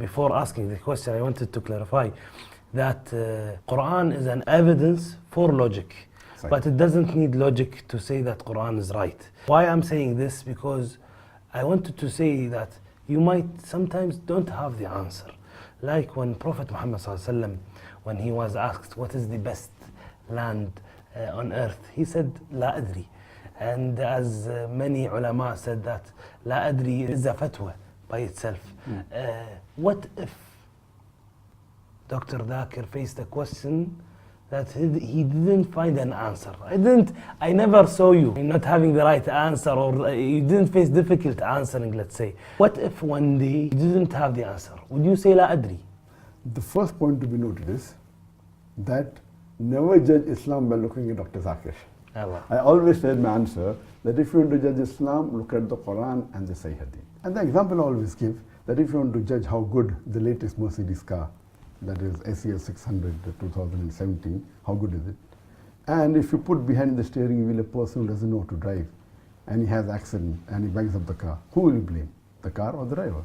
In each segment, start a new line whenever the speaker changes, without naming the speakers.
before asking the question, I wanted to clarify that Quran is an evidence for logic. But it doesn't need logic to say that Quran is right. Why I'm saying this? Because I wanted to say that you might sometimes don't have the answer. Like when Prophet Muhammad ﷺ, when he was asked what is the best land on earth, he said, "La ادري." And as many ulama said that "La ادري" is a fatwa by itself. What if Dr. ذاكر faced a question that he didn't find an answer? I never saw you not having the right answer, or you didn't face difficult answering, let's say. What if one day you didn't have the answer? Would you say "La ادري"?
The first point to be noted is that never judge Islam by looking at Dr. ذاكر. I always said my answer that if you want to judge Islam, look at the Quran and the Sahih Hadith. And the example I always give that if you want to judge how good the latest Mercedes car, that is SES 600 2017, how good is it? And if you put behind the steering wheel a person who doesn't know how to drive, and he has accident and he bangs up the car, who will you blame? The car or the driver?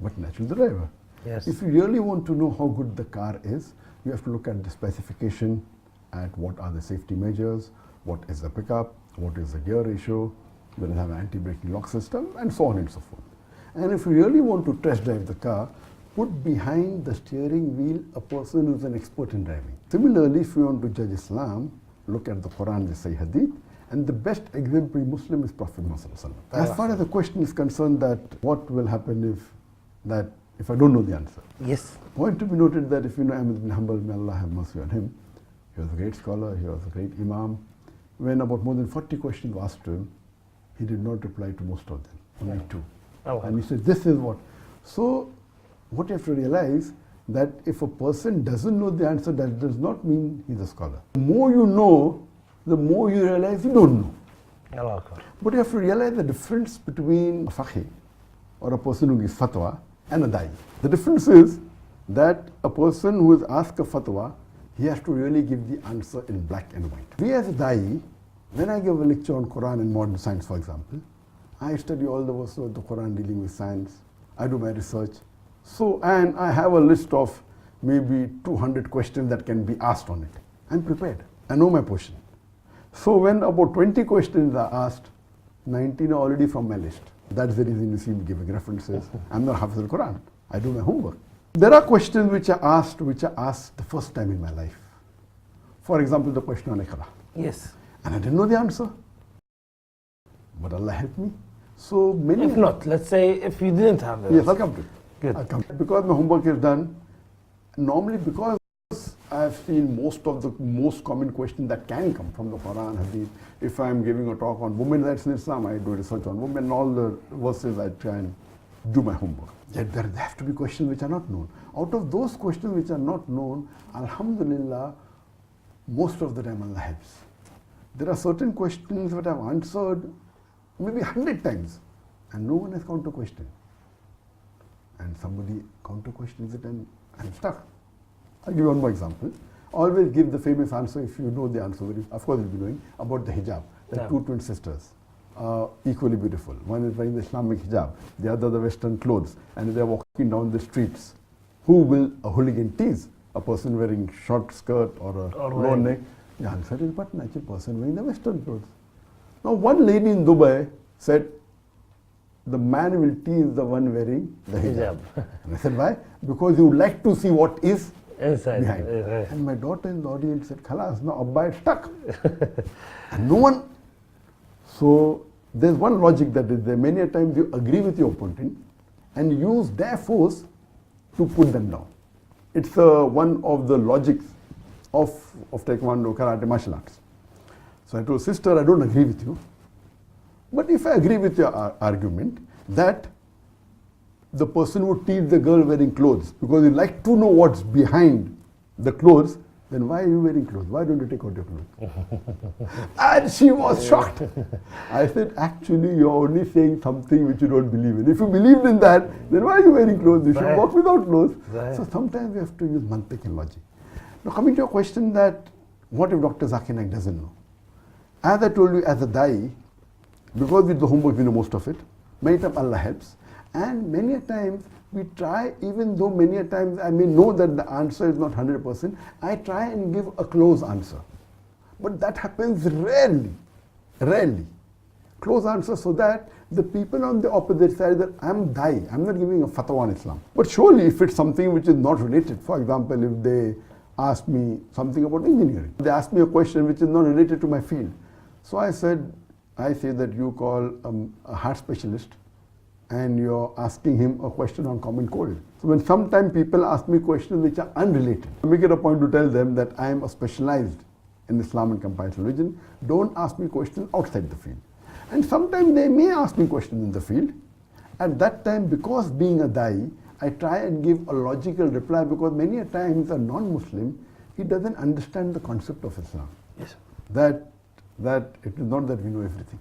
But naturally the driver.
Yes.
If you really want to know how good the car is, you have to look at the specification, at what are the safety measures, what is the pickup, what is the gear ratio, will it have an anti-braking lock system, and so on and so forth. And if you really want to test drive the car, put behind the steering wheel a person who is an expert in driving. Similarly, if you want to judge Islam, look at the Quran, the Sahih Hadith, and the best exemplary Muslim is Prophet Muhammad. As far as the question is concerned that what will happen if I don't know the answer.
Yes.
Point to be noted that if you know Ahmad bin Hanbal, may Allah have mercy on him, he was a great scholar, he was a great Imam. When about more than 40 questions were asked to him, he did not reply to most of them, only 2. And he said, this is what. So, what you have to realize that if a person doesn't know the answer, that does not mean he's a scholar. The more you know, the more you realize you don't know. But you have to realize the difference between a faqih, or a person who gives fatwa, and a da'i. The difference is that a person who is asked a fatwa, he has to really give the answer in black and white. We as a da'i, when I give a lecture on Quran and modern science, for example, I study all the verses of the Quran dealing with science. I do my research. So, and I have a list of maybe 200 questions that can be asked on it. I'm prepared. I know my portion. So when about 20 questions are asked, 19 are already from my list. That's the reason you see me giving references. I'm not Hafiz al-Quran. I do my homework. There are questions which are asked the first time in my life. For example, the question on Iqra.
Yes.
And I didn't know the answer. But Allah helped me. So many...
If not, let's say if you didn't have the
Yes, I'll come to it.
Good.
I'll come. Because my homework is done, normally because I've seen most of the most common questions that can come from the Quran, Hadith. If I'm giving a talk on women's rights in Islam, I do research on women, all the verses I try and do my homework. Yet there have to be questions which are not known. Out of those questions which are not known, Alhamdulillah, most of the time Allah helps. There are certain questions that I've answered maybe 100 times and no one has counter questioned. And somebody counter questions it and I'm stuck. I'll give you one more example. Always give the famous answer if you know the answer, of course you'll be knowing, about the hijab. The two twin sisters are equally beautiful. One is wearing the Islamic hijab, the other the Western clothes, and they're walking down the streets. Who will a hooligan tease? A person wearing short skirt or a low neck? The answer is but natural person wearing the Western clothes. Now one lady in Dubai said, the man will tease the one wearing the hijab. And I said, why? Because you would like to see what is inside behind. And my daughter in the audience said, Khalas, now Abba is stuck. And no one. So there's one logic that is there. Many a times you agree with your opponent and use their force to put them down. It's one of the logics of Taekwondo, Karate, martial arts. So I told sister, I don't agree with you. But if I agree with your argument that the person would tease the girl wearing clothes because you like to know what's behind the clothes, then why are you wearing clothes? Why don't you take out your clothes? And she was shocked. I said, actually, you're only saying something which you don't believe in. If you believed in that, then why are you wearing clothes? You should walk without clothes. So sometimes we have to use mantiq and logic. Now coming to your question that, what if Dr. Zakir Naik doesn't know? As I told you, as a da'i, because with the homework we know most of it, many times Allah helps, and many a times we try, even though many a times I may know that the answer is not 100%, I try and give a close answer. But that happens rarely, rarely. Close answer so that the people on the opposite side, that I'm Dai, I'm not giving a fatwa on Islam. But surely if it's something which is not related, for example, if they ask me something about engineering, they ask me a question which is not related to my field. So I say that you call a heart specialist and you're asking him a question on common cold. So when sometimes people ask me questions which are unrelated, I make it a point to tell them that I am specialized in Islam and comparative religion. Don't ask me questions outside the field. And sometimes they may ask me questions in the field. At that time, because being a Dai, I try and give a logical reply, because many a times a non-Muslim, he doesn't understand the concept of Islam.
Yes.
That it is not that we know everything.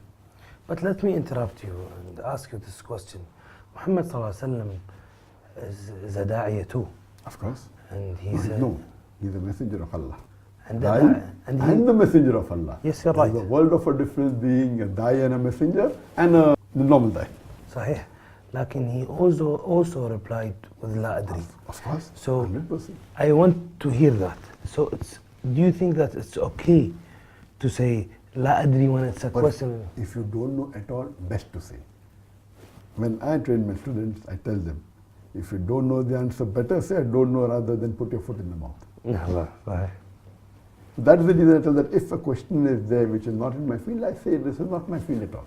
But let me interrupt you and ask you this question. Muhammad sallallahu alaihi wasallam is a da'iyah too.
Of course.
And he's
he's a messenger of Allah.
And
the messenger of Allah.
Yes, you're right.
There's a world of a difference being a Dai and a messenger and a normal Dai.
صحيح. لكن he also replied with لا أدري.
Of course.
So
100%.
I want to hear that. So do you think that it's okay to say لا أدري when it's a question?
If you don't know at all, best to say. When I train my students, I tell them, if you don't know the answer, better say I don't know rather than put your foot in the mouth.
Right.
That is the reason I tell that if a question is there which is not in my field, I say this is not my field at all.